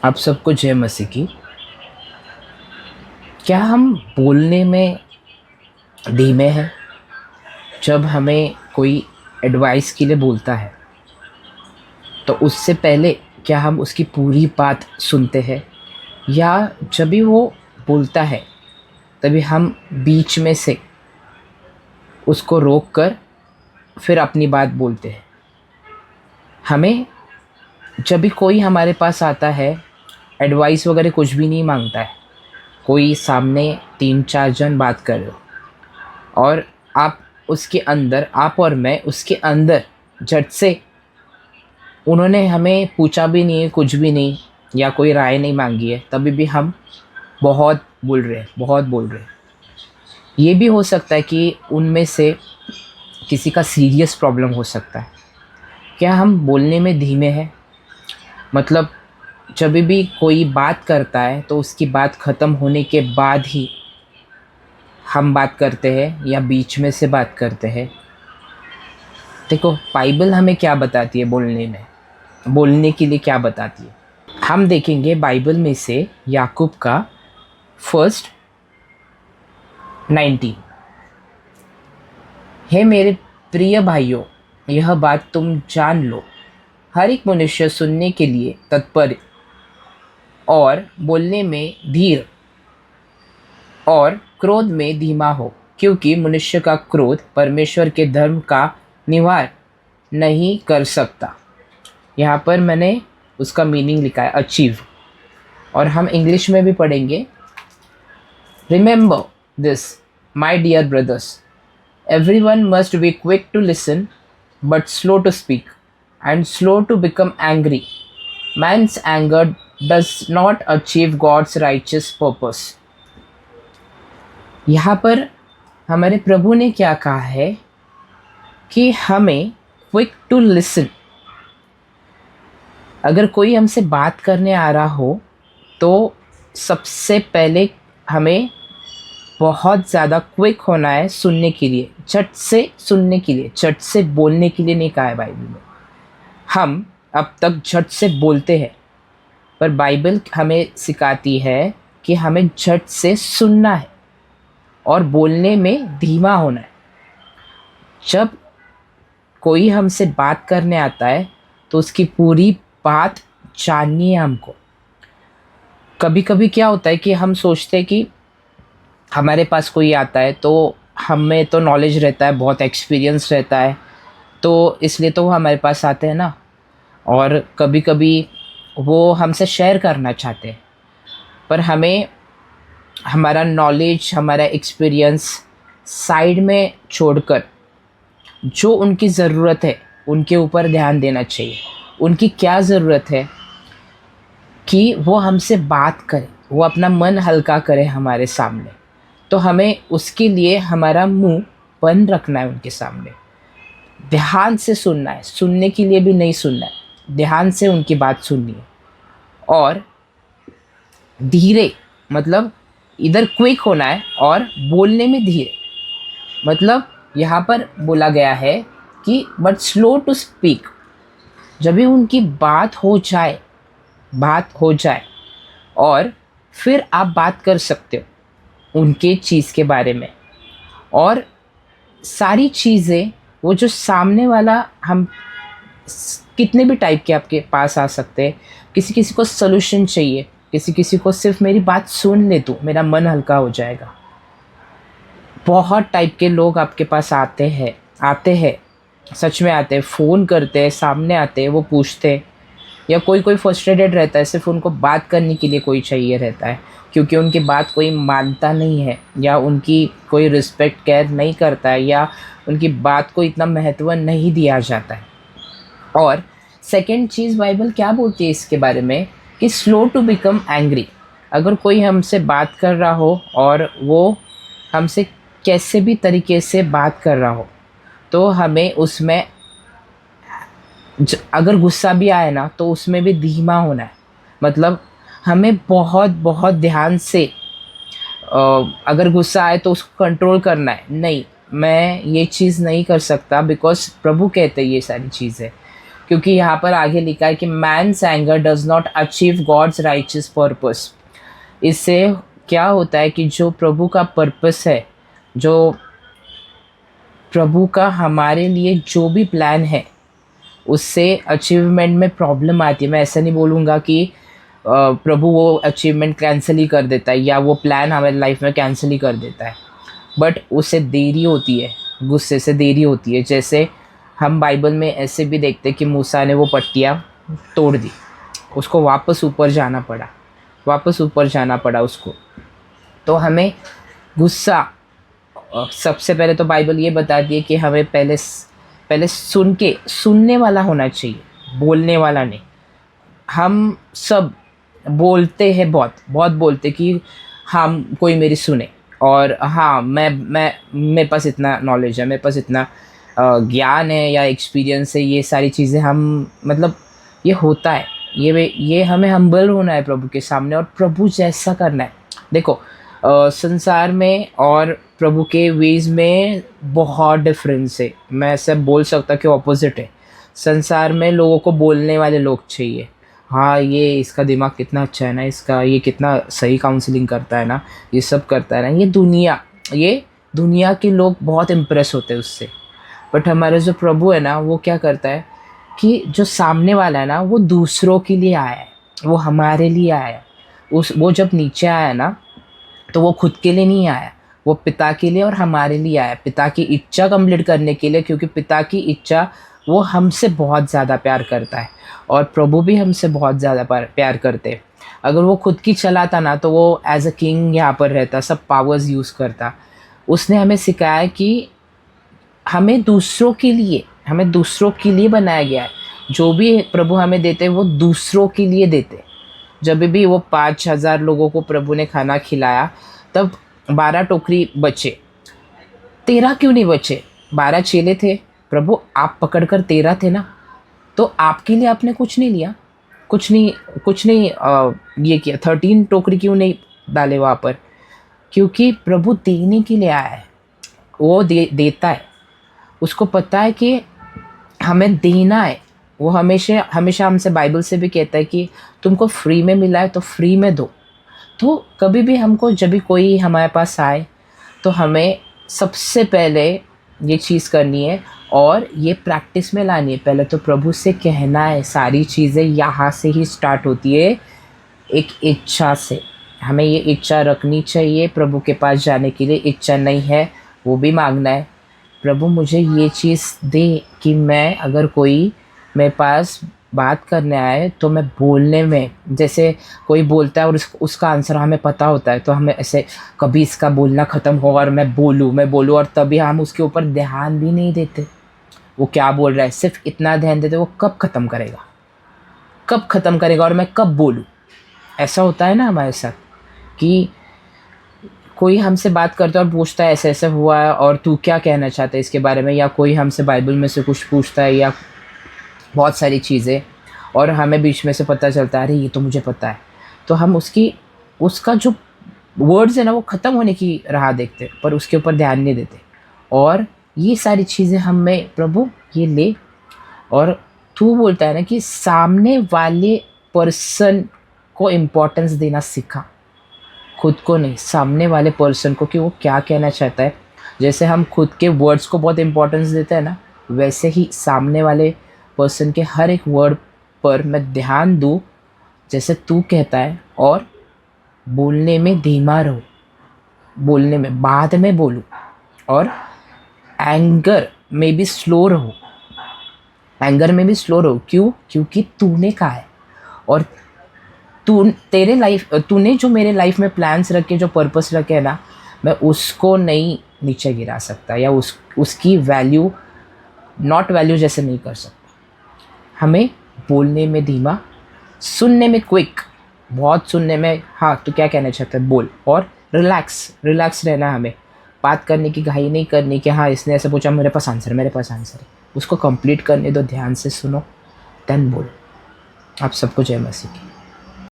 आप सबको जय मसीह की। क्या हम बोलने में धीमे हैं? जब हमें कोई एडवाइस के लिए बोलता है तो उससे पहले क्या हम उसकी पूरी बात सुनते हैं, या जब भी वो बोलता है तभी हम बीच में से उसको रोक कर फिर अपनी बात बोलते हैं? हमें जब भी कोई हमारे पास आता है, एडवाइस वगैरह कुछ भी नहीं मांगता है, कोई सामने 3-4 जन बात कर रहे हो और आप उसके अंदर, आप और मैं उसके अंदर झट से, उन्होंने हमें पूछा भी नहीं है, कुछ भी नहीं, या कोई राय नहीं मांगी है, तभी भी हम बहुत बोल रहे हैं, बहुत बोल रहे हैं। ये भी हो सकता है कि उनमें से किसी का सीरियस प्रॉब्लम हो सकता है। क्या हम बोलने में धीमे हैं? मतलब जब भी कोई बात करता है तो उसकी बात ख़त्म होने के बाद ही हम बात करते हैं या बीच में से बात करते हैं? देखो, बाइबल हमें क्या बताती है बोलने में, बोलने के लिए क्या बताती है। हम देखेंगे बाइबल में से याकूब का फर्स्ट 19। हे मेरे प्रिय भाइयों, यह बात तुम जान लो, हर एक मनुष्य सुनने के लिए तत्पर और बोलने में धीर और क्रोध में धीमा हो, क्योंकि मनुष्य का क्रोध परमेश्वर के धर्म का निवार नहीं कर सकता। यहाँ पर मैंने उसका मीनिंग लिखा है अचीव, और हम इंग्लिश में भी पढ़ेंगे। Remember this my dear brothers, everyone must be quick to listen but slow to speak and slow to become angry. Man's anger does not achieve God's righteous purpose. यहाँ पर हमारे प्रभु ने क्या कहा है कि हमें क्विक टू लिसन। अगर कोई हमसे बात करने आ रहा हो तो सबसे पहले हमें बहुत ज़्यादा क्विक होना है सुनने के लिए, झट से सुनने के लिए, झट से बोलने के लिए नहीं कहा है बाइबल में। हम अब तक झट से बोलते हैं, पर बाइबल हमें सिखाती है कि हमें झट से सुनना है और बोलने में धीमा होना है। जब कोई हमसे बात करने आता है तो उसकी पूरी बात जाननी है हमको। कभी कभी क्या होता है कि हम सोचते हैं कि हमारे पास कोई आता है तो हमें तो नॉलेज रहता है, बहुत एक्सपीरियंस रहता है, तो इसलिए तो वो हमारे पास आते हैं ना। और कभी कभी वो हमसे शेयर करना चाहते हैं, पर हमें हमारा नॉलेज, हमारा एक्सपीरियंस साइड में छोड़कर जो उनकी ज़रूरत है उनके ऊपर ध्यान देना चाहिए। उनकी क्या ज़रूरत है कि वो हमसे बात करें, वो अपना मन हल्का करे हमारे सामने, तो हमें उसके लिए हमारा मुंह बंद रखना है उनके सामने। ध्यान से सुनना है, सुनने के लिए भी नहीं सुनना है, ध्यान से उनकी बात सुननी है। और धीरे, मतलब इधर क्विक होना है और बोलने में धीरे। मतलब यहाँ पर बोला गया है कि बट स्लो टू स्पीक। जब भी उनकी बात हो जाए, बात हो जाए और फिर आप बात कर सकते हो उनके चीज़ के बारे में। और सारी चीज़ें वो जो सामने वाला, हम कितने भी टाइप के आपके पास आ सकते हैं। किसी किसी को सॉल्यूशन चाहिए, किसी किसी को सिर्फ मेरी बात सुन ले तो मेरा मन हल्का हो जाएगा। बहुत टाइप के लोग आपके पास आते हैं, सच में आते हैं, फ़ोन करते हैं, सामने आते हैं, वो पूछते हैं। या कोई कोई फ्रस्ट्रेटेड रहता है, सिर्फ उनको बात करने के लिए कोई चाहिए रहता है, क्योंकि उनकी बात कोई मानता नहीं है, या उनकी कोई रिस्पेक्ट केयर नहीं करता है, या उनकी बात को इतना महत्व नहीं दिया जाता है। और सेकंड चीज़ बाइबल क्या बोलती है इसके बारे में कि स्लो टू बिकम एंग्री। अगर कोई हमसे बात कर रहा हो और वो हमसे कैसे भी तरीके से बात कर रहा हो, तो हमें उसमें अगर गुस्सा भी आए ना तो उसमें भी धीमा होना है। मतलब हमें बहुत बहुत ध्यान से, अगर गुस्सा आए तो उसको कंट्रोल करना है। नहीं, मैं ये चीज़ नहीं कर सकता बिकॉज प्रभु कहते हैं ये सारी चीज़ें। क्योंकि यहाँ पर आगे लिखा है कि man's anger does not achieve God's righteous purpose. इससे क्या होता है कि जो प्रभु का पर्पस है, जो प्रभु का हमारे लिए जो भी प्लान है, उससे अचीवमेंट में प्रॉब्लम आती है। मैं ऐसा नहीं बोलूँगा कि प्रभु वो अचीवमेंट कैंसिल ही कर देता है या वो प्लान हमारी लाइफ में कैंसिल ही कर देता है, बट उससे देरी होती है, गुस्से से देरी होती है। जैसे हम बाइबल में ऐसे भी देखते हैं कि मूसा ने वो पट्टियाँ तोड़ दी, उसको वापस ऊपर जाना पड़ा उसको। तो हमें गुस्सा, सबसे पहले तो बाइबल ये बताती है कि हमें पहले सुनने वाला होना चाहिए, बोलने वाला नहीं। हम सब बोलते हैं, बहुत बोलते कि हम कोई मेरी सुने, और हाँ मैं मेरे पास इतना नॉलेज है, मेरे पास इतना ज्ञान है या एक्सपीरियंस है, ये सारी चीज़ें हम मतलब ये होता है, ये हमें हम्बल होना है प्रभु के सामने और प्रभु जैसा करना है। देखो संसार में और प्रभु के वेज में बहुत डिफरेंस है। मैं ऐसे बोल सकता कि ऑपोजिट है। संसार में लोगों को बोलने वाले लोग चाहिए, हाँ ये इसका दिमाग कितना अच्छा है ना, इसका ये कितना सही काउंसलिंग करता है ना, ये सब करता है ना, ये दुनिया के लोग बहुत इम्प्रेस होते हैं उससे। बट हमारा जो प्रभु है ना, वो क्या करता है कि जो सामने वाला है ना, वो दूसरों के लिए आया है, वो हमारे लिए आया है। वो जब नीचे आया ना, तो वो खुद के लिए नहीं आया, वो पिता के लिए और हमारे लिए आया, पिता की इच्छा कंप्लीट करने के लिए। क्योंकि पिता की इच्छा, वो हमसे बहुत ज़्यादा प्यार करता है और प्रभु भी हमसे बहुत ज़्यादा प्यार करते हैं। अगर वो खुद की चलाता ना, तो वो एज अ किंग यहाँ पर रहता, सब पावर्स यूज़ करता। उसने हमें सिखाया कि हमें दूसरों के लिए बनाया गया है। जो भी प्रभु हमें देते, वो दूसरों के लिए देते। जब भी वो 5,000 लोगों को प्रभु ने खाना खिलाया, तब 12 टोकरी बचे, 13 क्यों नहीं बचे? 12 चेले थे, प्रभु आप पकड़कर 13 थे ना, तो आपके लिए आपने कुछ नहीं लिया, कुछ नहीं ये किया, 13 टोकरी क्यों नहीं डाले वहाँ पर? क्योंकि प्रभु देने के लिए आया है, वो देता है। उसको पता है कि हमें देना है। वो हमेशा हमसे बाइबल से भी कहता है कि तुमको फ्री में मिला है तो फ्री में दो। तो कभी भी हमको, जब भी कोई हमारे पास आए, तो हमें सबसे पहले ये चीज़ करनी है और ये प्रैक्टिस में लानी है। पहले तो प्रभु से कहना है, सारी चीज़ें यहाँ से ही स्टार्ट होती है, एक इच्छा से। हमें ये इच्छा रखनी चाहिए प्रभु के पास जाने के लिए। इच्छा नहीं है, वो भी मांगना है, प्रभु मुझे ये चीज़ दे कि मैं, अगर कोई मेरे पास बात करने आए तो मैं बोलने में, जैसे कोई बोलता है और उसका आंसर हमें पता होता है, तो हमें ऐसे कभी इसका बोलना ख़त्म हो और मैं बोलूँ और तभी हम उसके ऊपर ध्यान भी नहीं देते, वो क्या बोल रहा है, सिर्फ इतना ध्यान देते वो कब ख़त्म करेगा और मैं कब बोलूँ। ऐसा होता है ना हमारे साथ कि कोई हमसे बात करता है और पूछता है ऐसे ऐसे हुआ है और तू क्या कहना चाहता है इसके बारे में, या कोई हमसे बाइबल में से कुछ पूछता है या बहुत सारी चीज़ें, और हमें बीच में से पता चलता है अरे ये तो मुझे पता है, तो हम उसका जो वर्ड्स है ना, वो ख़त्म होने की राह देखते पर उसके ऊपर ध्यान नहीं देते। और ये सारी चीज़ें हमें प्रभु ये ले, और तू बोलता है ना कि सामने वाले पर्सन को इम्पोर्टेंस देना सीखा, खुद को नहीं, सामने वाले पर्सन को, कि वो क्या कहना चाहता है। जैसे हम खुद के वर्ड्स को बहुत इम्पोर्टेंस देते हैं ना, वैसे ही सामने वाले पर्सन के हर एक वर्ड पर मैं ध्यान दूँ, जैसे तू कहता है। और बोलने में धीमा रहो, बोलने में बाद में बोलूँ, और एंगर में भी स्लो रहो, क्यों? क्योंकि तूने कहा है, और तूने जो मेरे लाइफ में प्लान्स रखे, जो पर्पस रखे है ना, मैं उसको नहीं नीचे गिरा सकता, या उसकी वैल्यू नॉट वैल्यू जैसे नहीं कर सकता। हमें बोलने में धीमा, सुनने में क्विक, बहुत सुनने में हाँ तू क्या कहना चाहता है बोल, और रिलैक्स रहना। हमें बात करने की घाई नहीं करनी कि हाँ इसने ऐसे पूछा मेरे पास आंसर है, उसको कंप्लीट करने दो, ध्यान से सुनो, देन बोलो। आप सबको जय मसीह की।